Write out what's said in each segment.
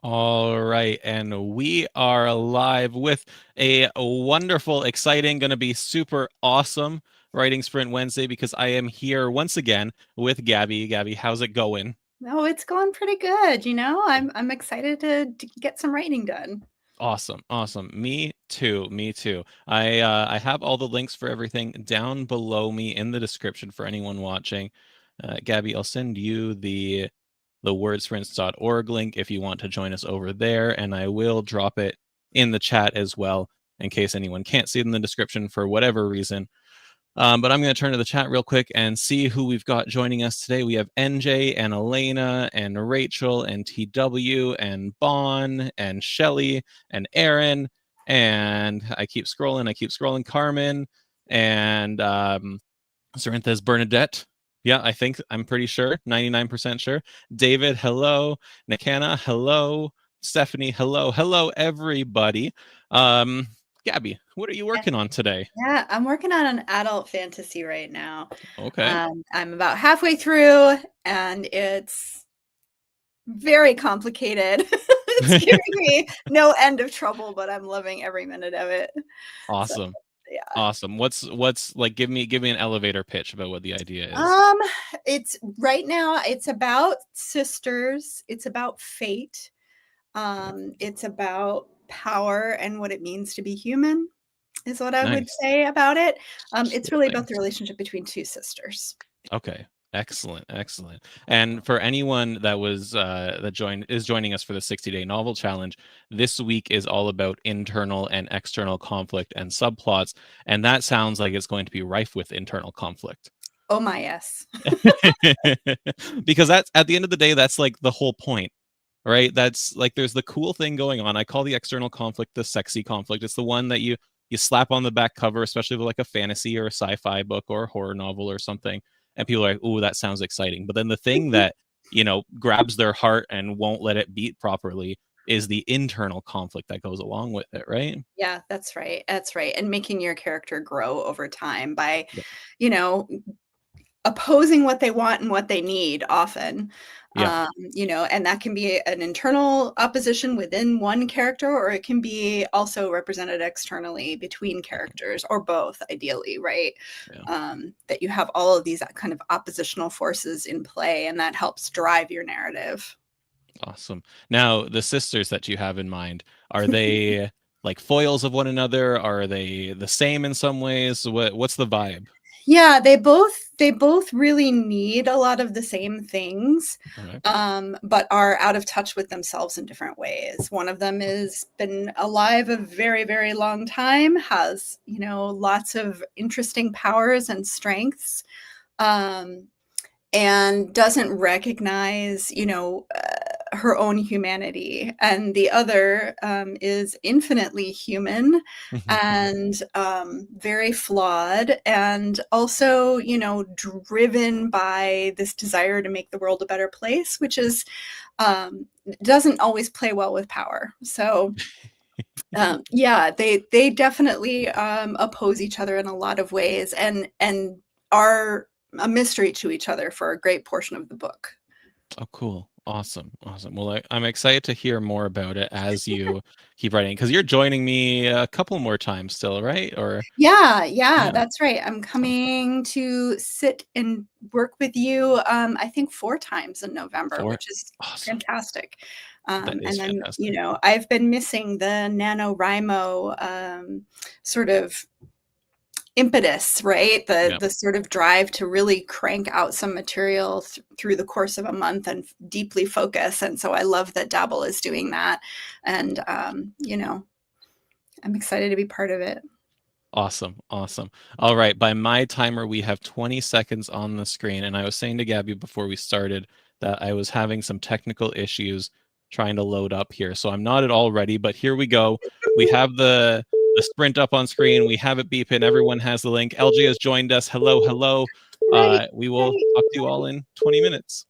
All right, and we are live with a wonderful, exciting, going to be super awesome Writing Sprint Wednesday because I am here once again with Gabby. Gabby, how's it going? No, it's going pretty good. I'm excited to get some writing done. Awesome, awesome. Me too, me too. I have all the links for everything down below me in the description for anyone watching. Gabby, I'll send you the wordssprints.org link if you want to join us over there, and I will drop it in the chat as well in case anyone can't see it in the description for whatever reason. But I'm going to turn to the chat real quick and see who we've got joining us today. We have NJ and Elena and Rachel and TW and Bon and Shelly and Aaron. And I keep scrolling, Carmen and Cerintha's Bernadette. Yeah, I'm pretty sure, 99% sure. David, hello. Nikana, hello. Stephanie, hello. Hello, everybody. Gabby, what are you working on today? Yeah, I'm working on an adult fantasy right now. Okay. I'm about halfway through, and it's very complicated. It's giving me no end of trouble, but I'm loving every minute of it. So, Awesome. yeah. Awesome. What's like give me an elevator pitch about what the idea is. Um, it's right now, it's about sisters, it's about fate. Okay. It's about power and what it means to be human, is what I would Nice. say about it. It's Cool really about the things. relationship between two sisters. Okay. Excellent, excellent. And for anyone that is joining us for the 60-day novel challenge, this week is all about internal and external conflict and subplots, and that sounds like it's going to be rife with internal conflict. Oh my, yes. Because that's at the end of the day, that's like the whole point, right? That's like there's the cool thing going on. I call the external conflict the sexy conflict. It's the one that you slap on the back cover, especially with like a fantasy or a sci-fi book or a horror novel or something, and people are like, "Oh, that sounds exciting." But then the thing that grabs their heart and won't let it beat properly is the internal conflict that goes along with it, right? Yeah, that's right. That's right. And making your character grow over time by, Yep. you know, opposing what they want and what they need often. Yeah. And that can be an internal opposition within one character, or it can be also represented externally between characters, or both, ideally, right? Yeah. That you have all of these kind of oppositional forces in play, and that helps drive your narrative. Awesome. Now, the sisters that you have in mind, are they like foils of one another? Are they the same in some ways? What's the vibe? Yeah, they both really need a lot of the same things, Okay. but are out of touch with themselves in different ways. One of them has been alive a very, very long time, has, lots of interesting powers and strengths, um, and doesn't recognize, her own humanity. And the other is infinitely human and very flawed, and also, driven by this desire to make the world a better place, which is doesn't always play well with power. So yeah, they definitely oppose each other in a lot of ways, and are a mystery to each other for a great portion of the book. Oh, cool. Awesome. Awesome. Well, I'm excited to hear more about it as you keep writing because you're joining me a couple more times still, right? Or Yeah, yeah, yeah, that's right. I'm awesome. coming to sit and work with you, I think 4 times in November, Four. which is Awesome. fantastic. That is And then, fantastic. I've been missing the NaNoWriMo, sort of impetus, right? The Yeah. the sort of drive to really crank out some material through the course of a month and deeply focus. And so I love that Dabble is doing that. And, I'm excited to be part of it. Awesome. Awesome. All right. By my timer, we have 20 seconds on the screen. And I was saying to Gabby before we started that I was having some technical issues trying to load up here. So I'm not at all ready, but here we go. We have the sprint up on screen. We have it beeping. Everyone has the link. LG has joined us. Hello, hello. Right, We will right. talk to you all in 20 minutes.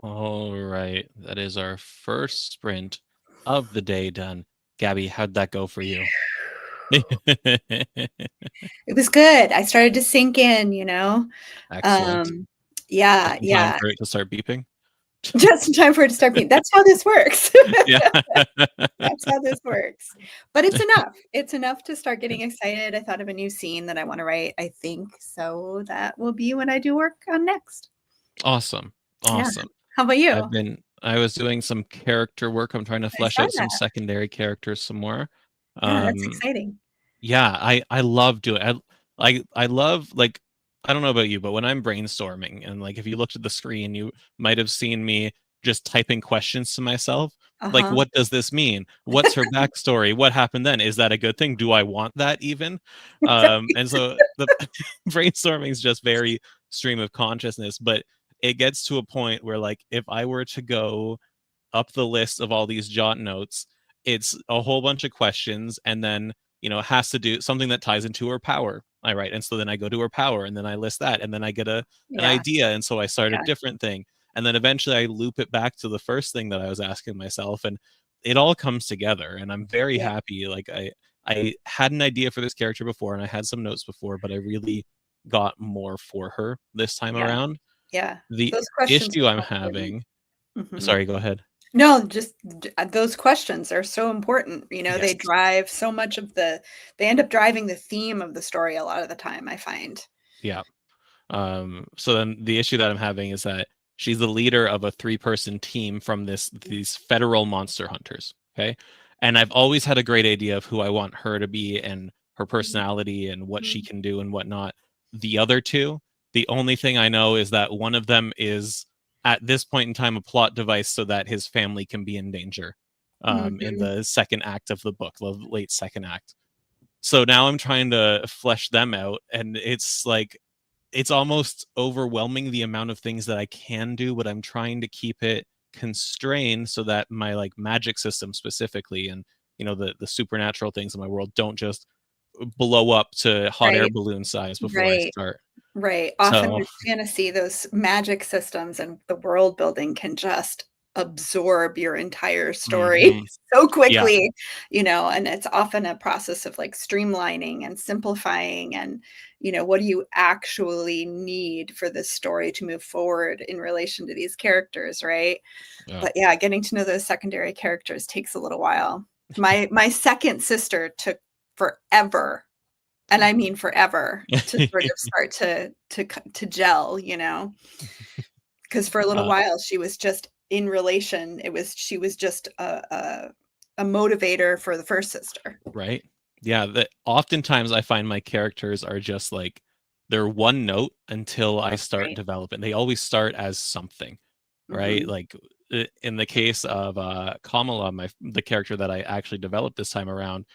All right. That is our first sprint of the day done. Gabby, how'd that go for you? It was good. I started to sink in, you know? Excellent. Um, Just yeah, in time yeah. for it to start beeping. Just in time for it to start being, that's how this works. Yeah. That's how this works. But it's enough. It's enough to start getting excited. I thought of a new scene that I want to write, I think. So that will be what I do work on next. Awesome. Yeah. Awesome. How about you? I was doing some character work. I'm trying to I flesh saw out some that. secondary characters some more. Yeah, that's Um, exciting. yeah, I love doing I love like I don't know about you, but when I'm brainstorming and like if you looked at the screen, you might have seen me just typing questions to myself. Like, Uh-huh. what does this mean? What's her backstory? What happened then? Is that a good thing? Do I want that even? And so the brainstorming is just very stream of consciousness, but it gets to a point where like if I were to go up the list of all these jot notes, it's a whole bunch of questions, and then has to do something that ties into her power. I write, and so then I go to her power, and then I list that, and then I get an Yeah, idea, and so I start a yeah, different thing, and then eventually I loop it back to the first thing that I was asking myself, and it all comes together. And I'm very yeah, happy. Like I had an idea for this character before, and I had some notes before, but I really got more for her this time yeah, around. yeah. The Those questions issue are I'm so important. having, Mhm. sorry, go ahead. No, just those questions are so important. You know, they Yes. drive so much of they end up driving the theme of the story a lot of the time, I find. Yeah. So then the issue that I'm having is that she's the leader of a three-person team from these federal monster hunters. Okay. And I've always had a great idea of who I want her to be and her personality and what she Mhm. can do and whatnot. The other two, the only thing I know is that one of them is at this point in time a plot device so that his family can be in danger. In Mhm. the second act of the book, the late second act. So now I'm trying to flesh them out, and it's like it's almost overwhelming the amount of things that I can do, but I'm trying to keep it constrained so that my like magic system specifically and the supernatural things in my world don't just blow up to hot air Right, balloon size before I right. start. Right. Often So with fantasy, those magic systems and the world building can just absorb your entire story mhm, so yeah, quickly, you know, and it's often a process of like streamlining and simplifying and, you know, what do you actually need for this story to move forward in relation to these characters, right? yeah. But yeah, getting to know those secondary characters takes a little while. My second sister took forever, and I mean forever, to sort of start to gel, you know, because for a little uh, while she was just in relation. She was just a motivator for the first sister. right? Yeah, that oftentimes I find my characters are just like they're one note until I start Right. developing. They always start as something, right? Mhm. Like in the case of Kamala, the character that I actually developed this time around,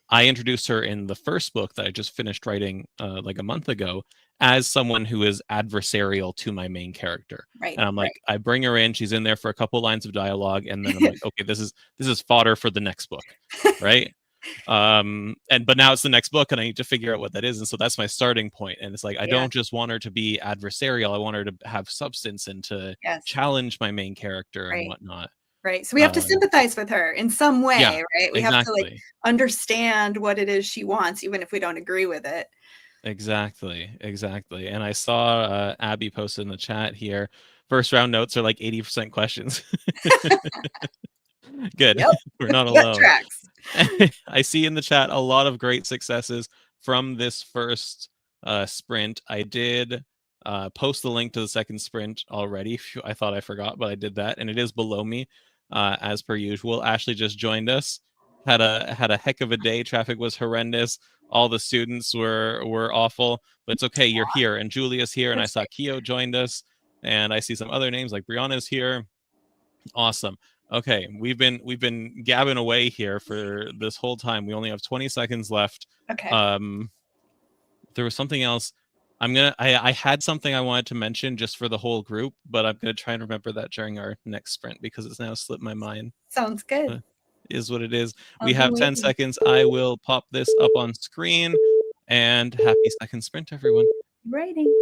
I introduced her in the first book that I just finished writing like a month ago as someone who is adversarial to my main character. Right, And I'm right. like, I bring her in, she's in there for a couple lines of dialogue, and then I'm like, okay, this is fodder for the next book, right? And but now it's the next book and I need to figure out what that is, and so that's my starting point. And it's like I Yeah, don't just want her to be adversarial, I want her to have substance and to yes. challenge my main character and Right, whatnot. right. So we have to um sympathize with her in some yeah, way, right? We have to, like, exactly, understand what it is she wants, even if we don't agree with it. exactly. And I saw Abby posted in the chat here, first round notes are like 80% questions. Good. Yep. We're not That alone. tracks. I see in the chat a lot of great successes from this first sprint. I did post the link to the second sprint already. Phew, I thought I forgot, but I did that, and it is below me as per usual. Ashley just joined us. Had a heck of a day. Traffic was horrendous. All the students were awful, but it's okay. You're here, and Julia's here, and I That's saw great. Keo joined us, and I see some other names like Brianna's here. Awesome. Okay, we've been gabbing away here for this whole time. We only have 20 seconds left. Okay. Um, there was something else. I had something I wanted to mention just for the whole group, but I'm gonna try and remember that during our next sprint because it's now slipped my mind. Sounds good. Uh, is what it is. I'll We be have 10 waiting. seconds. I will pop this up on screen, and happy second sprint, everyone. Writing.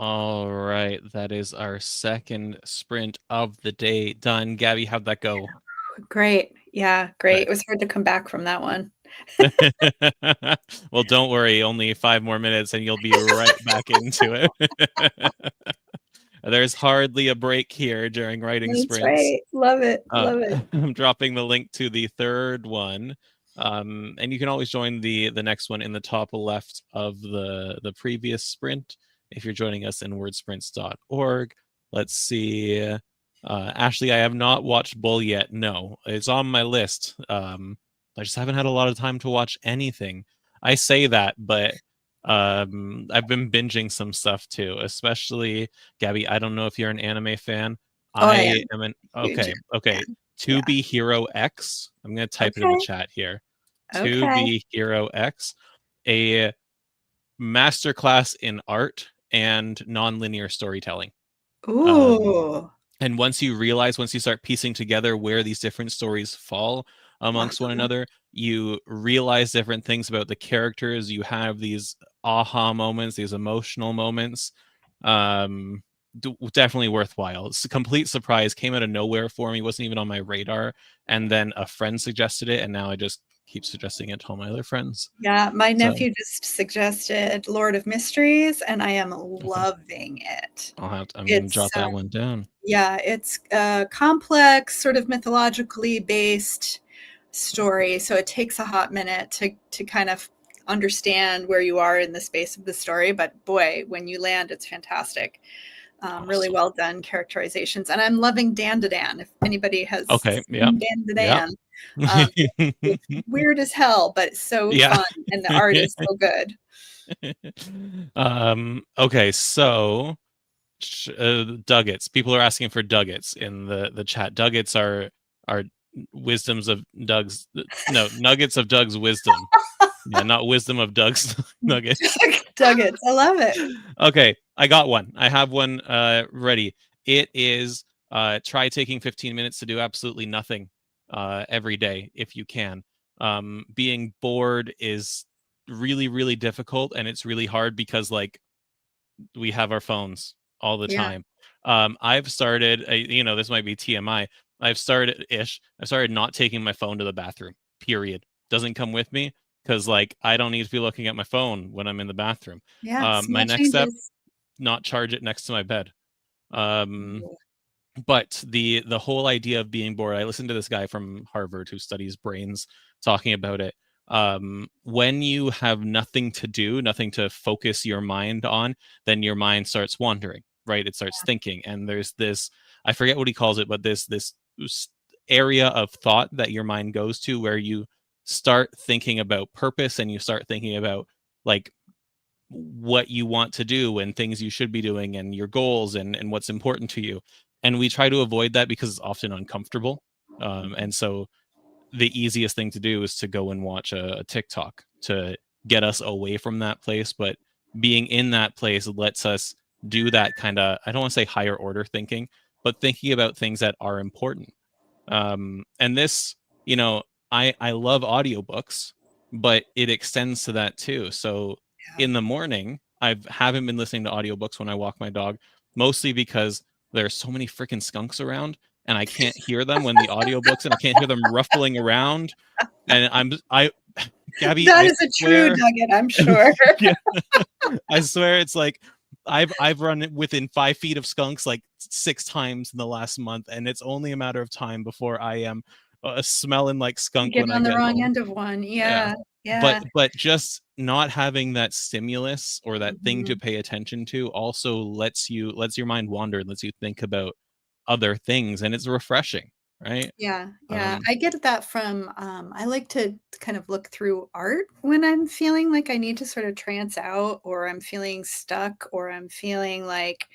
All right, that is our second sprint of the day done. Gabby, how'd that go? Great. Yeah, great. Good. It was hard to come back from that one. Well, don't worry, only 5 more minutes and you'll be right back into it. There's hardly a break here during writing That's sprints. right. Love it. Love it. I'm dropping the link to the third one. And you can always join the next one in the top left of the previous sprint if you're joining us in wordsprints.org. Let's see. Ashley, I have not watched Bull yet. No, it's on my list. I just haven't had a lot of time to watch anything. I say that, but I've been binging some stuff too, especially Gabby. I don't know if you're an anime fan. Oh, I I am am an huge okay. fan. To Yeah. be Hero X. I'm gonna type it in the Okay. chat here. To Okay. be Hero X, a masterclass in art and nonlinear storytelling. Ooh. And once you start piecing together where these different stories fall amongst one Uh-huh. another, you realize different things about the characters. You have these aha moments, these emotional moments. Um, Definitely worthwhile. It's a complete surprise, came out of nowhere for me, wasn't even on my radar. And then a friend suggested it, and now I just keep suggesting it to all my other friends. Yeah, my So nephew just suggested Lord of Mysteries, and I am okay, loving it. I'm gonna It's jot that one down. yeah, it's a complex, sort of mythologically based story. So it takes a hot minute to kind of understand where you are in the space of the story. But boy, when you land, it's fantastic. Really Awesome. well done characterizations, and I'm loving Dan to Dan. If anybody has Okay, yep. seen Dan to Yep. Dan, it's weird as hell, but it's so Yeah. fun, and the art is so good. Okay, so Duggets. People are asking for Duggets in the chat. Duggets are wisdoms of Doug's no, nuggets of Doug's wisdom. Yeah, not wisdom of Doug's nuggets. Dug it. I love it. Okay, I got one. I have one ready. It is try taking 15 minutes to do absolutely nothing every day if you can. Being bored is really, really difficult, and it's really hard because like we have our phones all the Yeah. time. I've started, this might be TMI. I've started not taking my phone to the bathroom. Period. Doesn't come with me because like I don't need to be looking at my phone when I'm in the bathroom. Yeah. My Small next step, changes. not charge it next to my bed. But the whole idea of being bored, I listened to this guy from Harvard who studies brains talking about it. When you have nothing to do, nothing to focus your mind on, then your mind starts wandering, right? It starts thinking, and there's this, I forget what he calls it, but this area of thought that your mind goes to where you start thinking about purpose and you start thinking about like what you want to do and things you should be doing and your goals and what's important to you. And we try to avoid that because it's often uncomfortable. And so the easiest thing to do is to go and watch a TikTok to get us away from that place. But being in that place lets us do that kind of, I don't want to say higher order thinking, but thinking about things that are important. And this, you know, I love audiobooks, but it extends to that too. So Yeah. in the morning, I haven't been listening to audiobooks when I walk my dog, mostly because there's so many freaking skunks around and I can't hear them when the audiobooks and I can't hear them ruffling around. And Gabby, That I is a true swear, nugget, I'm sure. yeah, I swear it's like I've run within 5 feet of skunks like 6 times in the last month, and it's only a matter of time before I am smelling like skunk Get when I on the get wrong home. end of one. Yeah, Yeah. but Yeah. just not having that stimulus or that thing to Mhm. pay attention to also lets your mind wander and lets you think about other things, and it's refreshing, right? Yeah, yeah. Um, I get that from, I like to kind of look through art when I'm feeling like I need to sort of trance out, or I'm feeling stuck, or I'm feeling like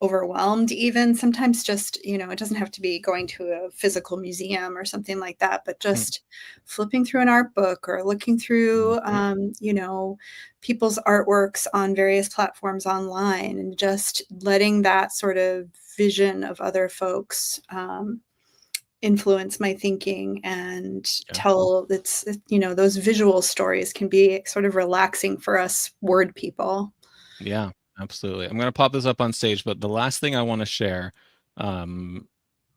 overwhelmed even. Sometimes just, it doesn't have to be going to a physical museum or something like that, but mm, just flipping through an art book or looking through, mhm, people's artworks on various platforms online, and just letting that sort of vision of other folks, influence my thinking and yeah, tell those visual stories can be sort of relaxing for us word people. yeah. Absolutely. I'm going to pop this up on stage, but the last thing I want to share, um,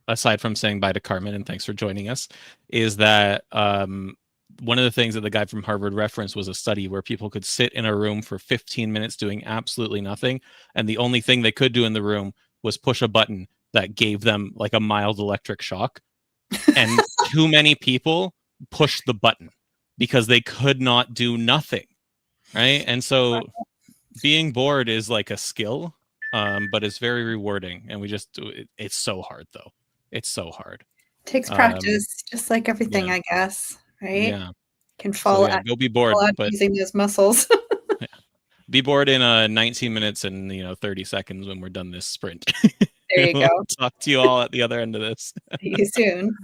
aside from saying bye to Carmen and thanks for joining us, is that one of the things that the guy from Harvard referenced was a study where people could sit in a room for 15 minutes doing absolutely nothing, and the only thing they could do in the room was push a button that gave them like a mild electric shock. And too many people pushed the button because they could not do nothing, right? And so being bored is like a skill, but it's very rewarding, and we just do it. It's so hard though. It's so hard. Takes Um, practice, just like everything, yeah, I guess, right? yeah. Can So fall yeah, out, go be bored, fall out but using those muscles. yeah, be bored in 19 minutes and 30 seconds when we're done this sprint. There you We'll go. talk to you all at the other end of this. See you soon.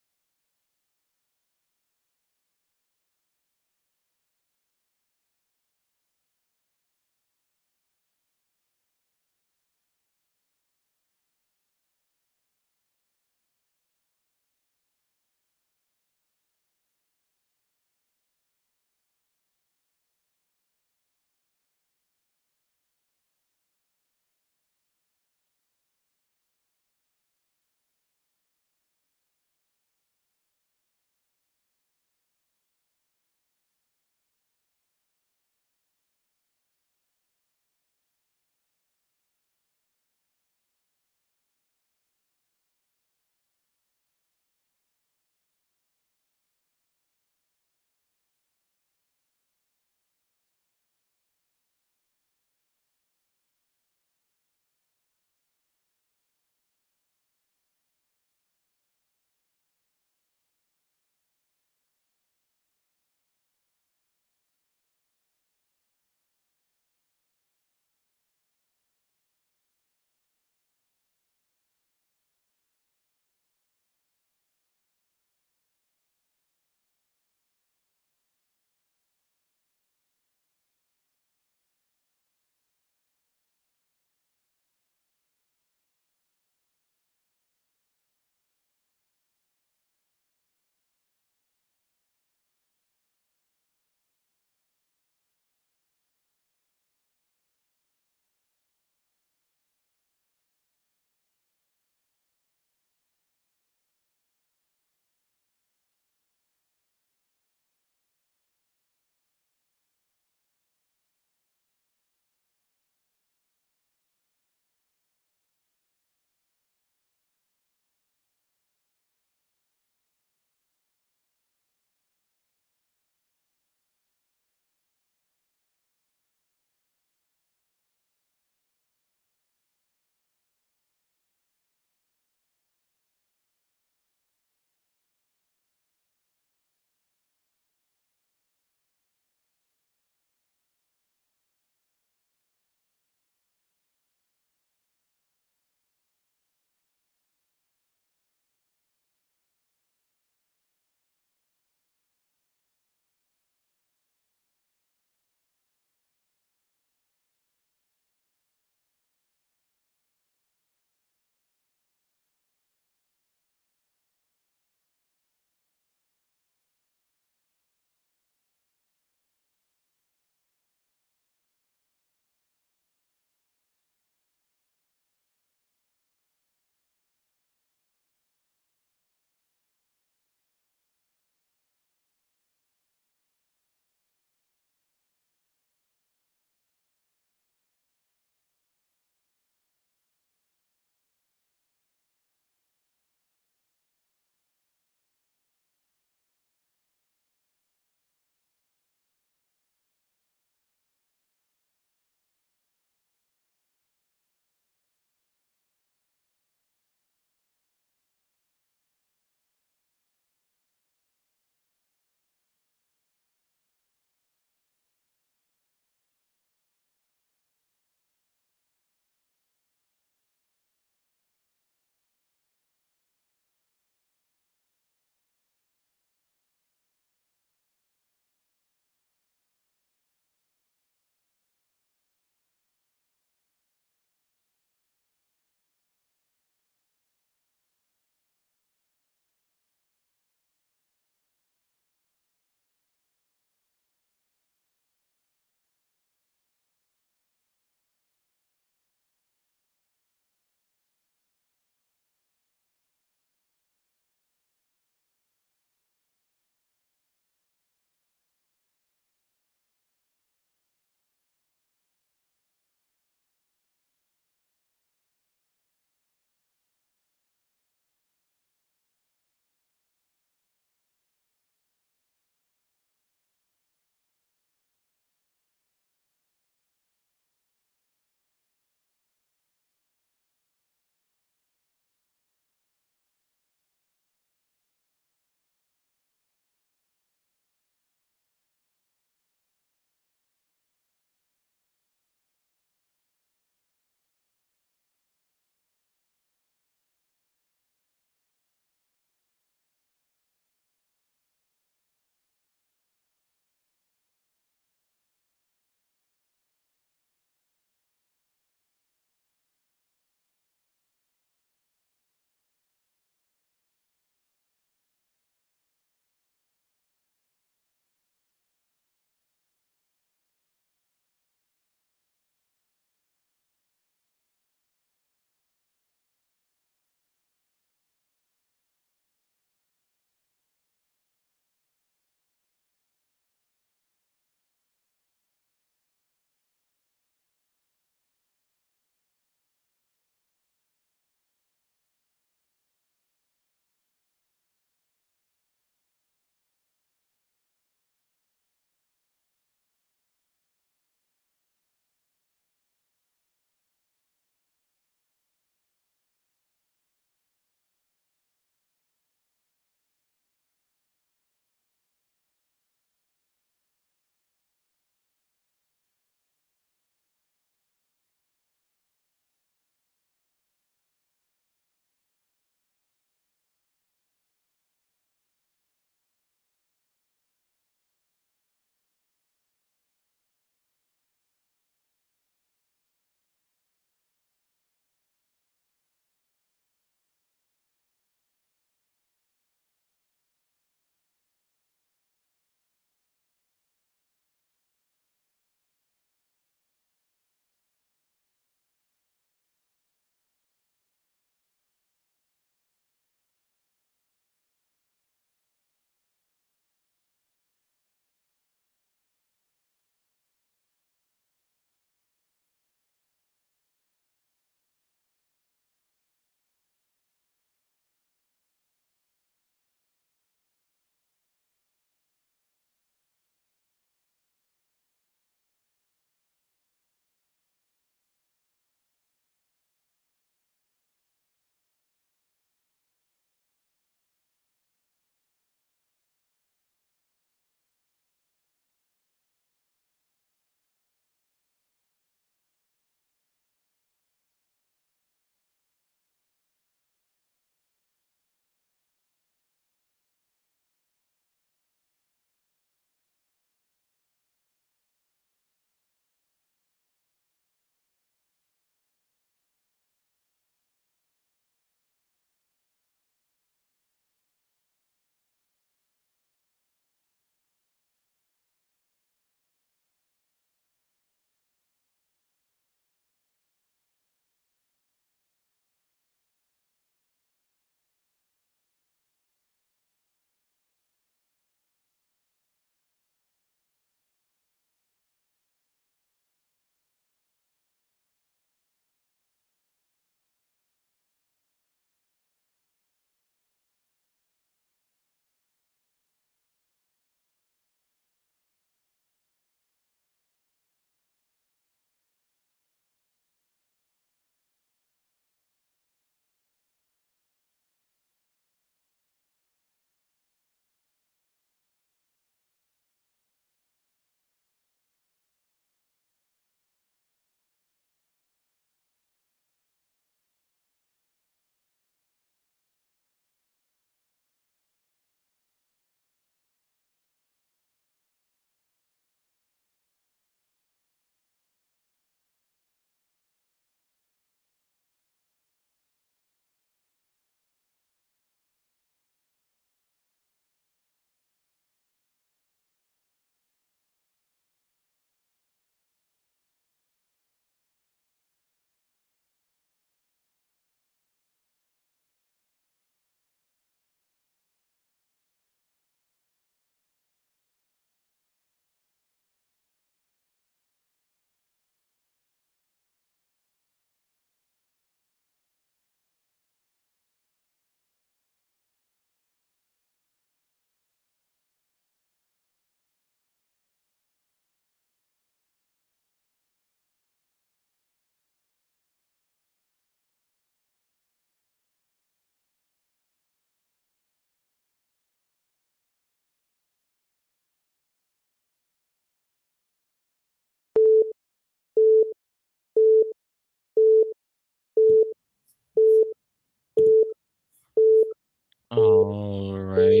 All right.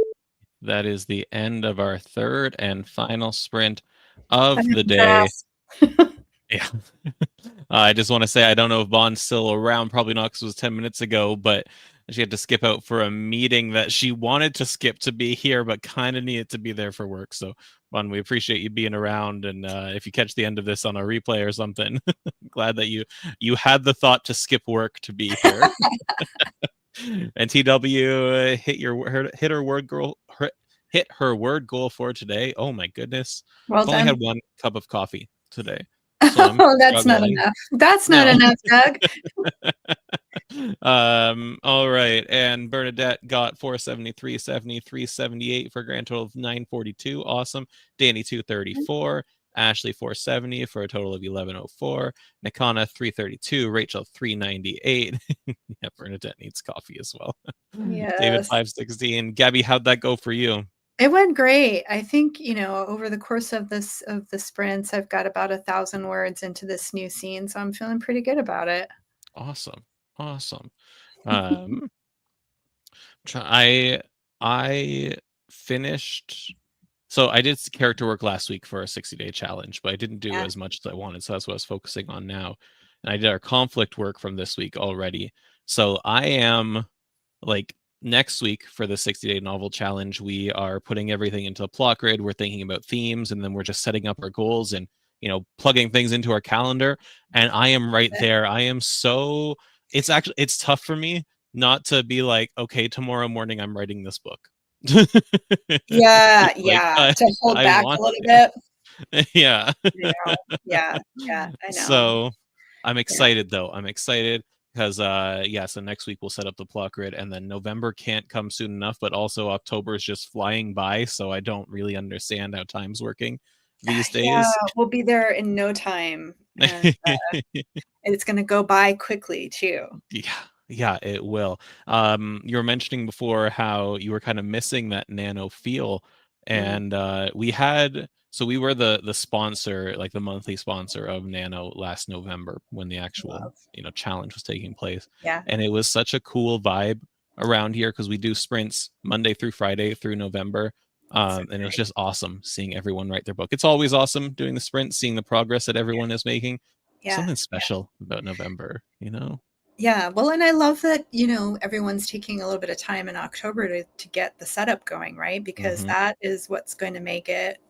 That is the end of our third and final sprint of the day. Yeah. I just want to say I don't know if Bond's still around. Probably not because it was 10 minutes ago, but she had to skip out for a meeting that she wanted to skip to be here, but kind of needed to be there for work. So, Bond, we appreciate you being around. And if you catch the end of this on a replay or something, glad that you had the thought to skip work to be here. And TW hit her word goal. Hit her word goal for today. Oh my goodness! Well I've only done. had one cup of coffee today, so I'm Oh, that's not struggling. enough. That's not No. enough, Doug. All right, and Bernadette got 473, 73, 78 for a grand total of 942. Awesome. Danny 234, Ashley 470 for a total of 1104. Nikana 332, Rachel 398. Yeah, Bernadette needs coffee as well. David Yes. 516. Gabby, how'd that go for you? It went great. I think, over the course of the sprints, I've got about 1,000 words into this new scene, so I'm feeling pretty good about it. Awesome. Awesome. Um I finished. So I did character work last week for a 60-day challenge, but I didn't do Yeah. as much as I wanted. So that's what I was focusing on now. And I did our conflict work from this week already. So I am like next week for the 60-day novel challenge, we are putting everything into a plot grid. We're thinking about themes, and then we're just setting up our goals and plugging things into our calendar. And I am right there. I am so it's tough for me not to be like, okay, tomorrow morning I'm writing this book. Yeah, Like yeah, to hold I back want a little to. bit. Yeah. Yeah, yeah, I know. So I'm Yeah. excited though. I'm excited because yeah, so next week we'll set up the plot grid, and then November can't come soon enough, but also October is just flying by, so I don't really understand how time's working these Yeah, days. we'll be there in no time, and it's gonna go by quickly too. Yeah, yeah, it will. You were mentioning before how you were kind of missing that nano feel, Mm, and we were the sponsor, like the monthly sponsor of Nano last November when the actual love. challenge was taking place, Yeah, and it was such a cool vibe around here because we do sprints Monday through Friday through November. so And it was great. just awesome seeing everyone write their book. It's always awesome doing the sprint, seeing the progress that everyone is making. Yeah, Something yeah. special about November. Yeah, well, and I love that, everyone's taking a little bit of time in October to get the setup going, right? Because Hmm. that is what's going to make it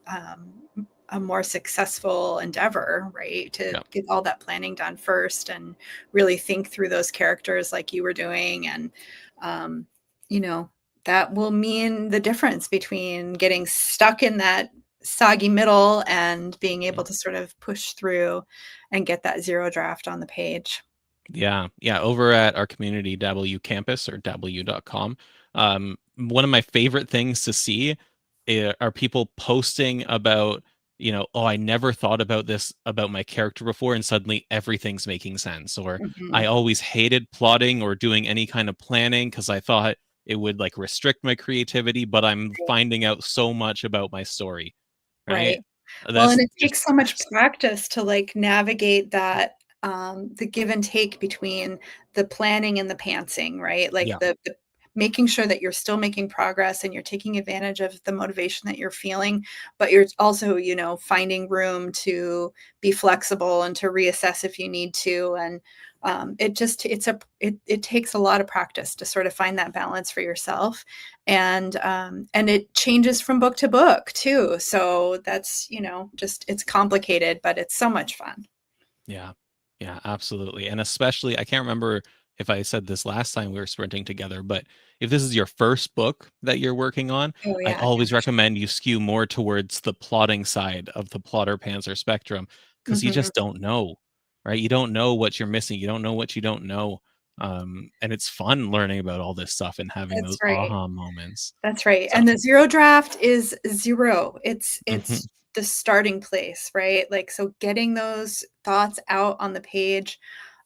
a more successful endeavor, right? To Yeah. get all that planning done first and really think through those characters like you were doing. And, um, you know, that will mean the difference between getting stuck in that soggy middle and being able to sort of push through and get that zero draft on the page. Yeah, yeah. Over at our community, W Campus or W.com, one of my favorite things to see are people posting about, oh, I never thought about this about my character before, and suddenly everything's making sense. Or I Mhm. always hated plotting or doing any kind of planning because I thought it would like restrict my creativity, but I'm finding out so much about my story, right? Right. Well, That's and it just takes so much awesome. practice to, like, navigate that, the give and take between the planning and the pantsing, right? Like, Yeah. the making sure that you're still making progress and you're taking advantage of the motivation that you're feeling, but you're also, finding room to be flexible and to reassess if you need to, and, it takes a lot of practice to sort of find that balance for yourself, and it changes from book to book too, so that's just it's complicated but it's so much fun. Yeah. Yeah, absolutely. And especially, I can't remember if I said this last time we were sprinting together, but if this is your first book that you're working on, Oh I yeah, yeah, always for sure. recommend you skew more towards the plotting side of the plotter pantser spectrum because you Mhm. just don't know, right? You don't know what you're missing. You don't know what you don't know. And it's fun learning about all this stuff and having That's those right. aha moments. That's right, So, and the zero draft is 0. It's mhm, the starting place, right? Like, so getting those thoughts out on the page,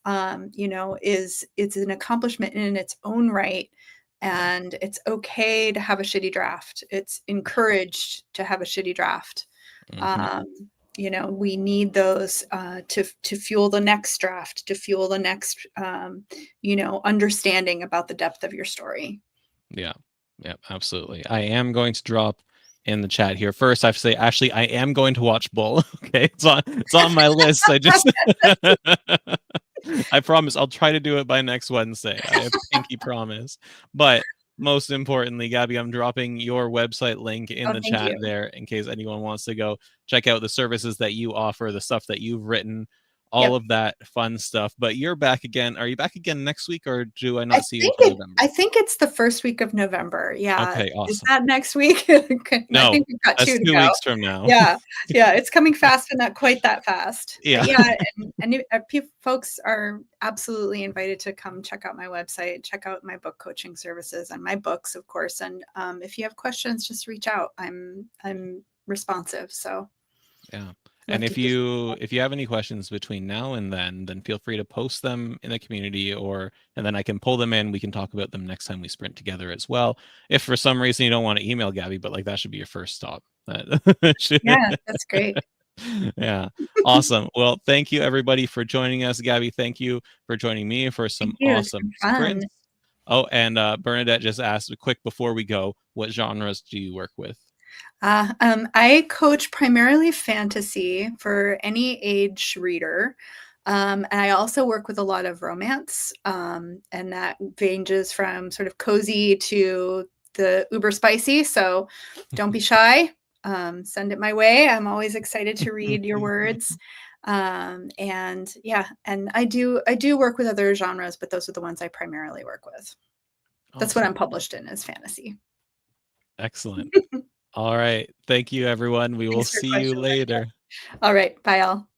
it's an accomplishment in its own right, yeah. and it's okay to have a shitty draft. It's encouraged to have a shitty draft. Hmm. Um, we need those to fuel the next draft, to fuel the next, understanding about the depth of your story. Yeah. Yeah, absolutely. I am going to drop in the chat here. First, I have to say, Ashley, I am going to watch Bull. Okay, it's on my list. I just I promise I'll try to do it by next Wednesday. I have pinky promise. But most importantly, Gabby, I'm dropping your website link in Oh, the thank chat you. there in case anyone wants to go check out the services that you offer, the stuff that you've written, all Yep. of that fun stuff. But you're back again. Are you back again next week, or do I I not see you think until November? I think it's the first week of November. Yeah. Okay, Is awesome. that next week? I No, think we've got that's 2 to 2 go. weeks from now. Yeah. Yeah, it's coming fast, but not quite that fast. But Yeah. yeah, folks are absolutely invited to come check out my website, check out my book coaching services and my books, of course. And if you have questions, just reach out. I'm responsive. So Yeah. And love to hear from if you have any questions between now and then feel free to post them in the community, and then I can pull them in. We can talk about them next time we sprint together as well. If for some reason you don't want to email Gabby, but like that should be your first stop. Yeah, that's great. Yeah. Awesome. Well, thank you everybody for joining us. Gabby, thank you for joining me for some Thank you. It's awesome been fun. sprints. Oh, and Bernadette just asked quick before we go, what genres do you work with? I coach primarily fantasy for any age reader. And I also work with a lot of romance, and that ranges from sort of cozy to the uber spicy. So don't be shy. Send it my way. I'm always excited to read your words. And yeah, and I do work with other genres, but those are the ones I primarily work with. That's what Awesome. I'm published in, is fantasy. Excellent. All right. Thank you, everyone. We will Thanks for see you questioning. later. All right. Bye all.